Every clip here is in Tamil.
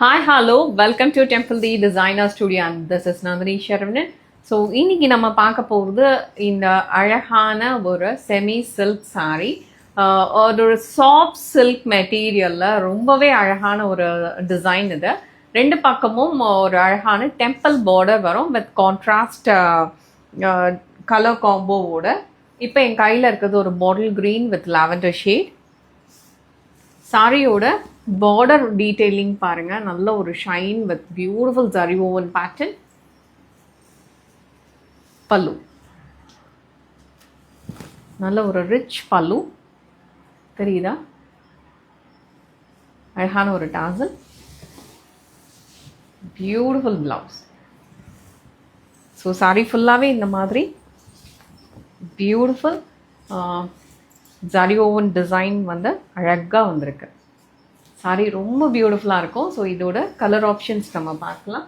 Hi hello welcome to temple the designer studio and this is Nandini Saravanan. So இன்னைக்கு நம்ம பார்க்க போகிறது இந்த அழகான ஒரு செமி சில்க் சாரீ. ஒரு சாஃப்ட் சில்க் மெட்டீரியலில் ரொம்பவே அழகான ஒரு டிசைன் இது. ரெண்டு பக்கமும் ஒரு அழகான டெம்பிள் பார்டர் வரும் வித் கான்ட்ராஸ்ட் கலர் காம்போவோட. இப்போ என் கையில் இருக்கிறது ஒரு bottle green with lavender shade. சாரியோட பார்டர் டீட்டெயிலிங் பாருங்க, நல்ல ஒரு shine with beautiful zari woven pattern. Pallu நல்ல ஒரு ரிச் பல்லு தெரியுதா, அழகான ஒரு tassel, beautiful blouse. So sari ஃபுல்லாகவே இந்த மாதிரி பியூட்டிஃபுல் ஜரி ஓவன் டிசைன் வந்து அழகாக வந்திருக்கு. சாரி ரொம்ப பியூட்டிஃபுல்லாக இருக்கும். ஸோ இதோட கலர் ஆப்ஷன்ஸ் நம்ம பார்க்கலாம்.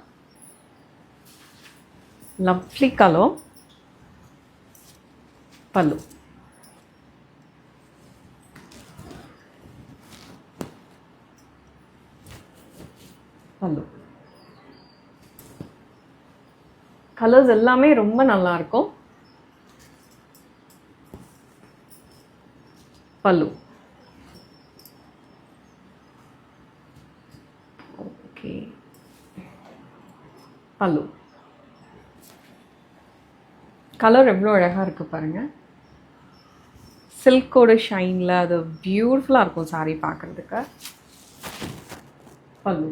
லவ்லி கலர் பல்லு, பல்லு கலர்ஸ் எல்லாமே ரொம்ப நல்லா இருக்கும். பல்லு ஓகே, பல்லு கலர் எவ்வளோ அழகாக இருக்குது பாருங்கள். சில்கோட ஷைனில் அது பியூட்டிஃபுல்லாக இருக்கும் சாரி பார்க்குறதுக்கு. பல்லு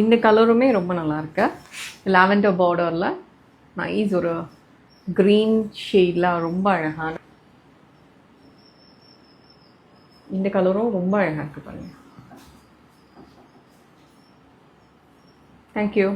இந்த கலருமே ரொம்ப நல்லா இருக்கு. லாவெண்டர் பார்டரில் நைஸ் ஒரு க்ரீன் ஷேடில் ரொம்ப அழகான இந்த கலரும் ரொம்ப அழகாக இருக்குது பாருங்கள். தேங்க்யூ.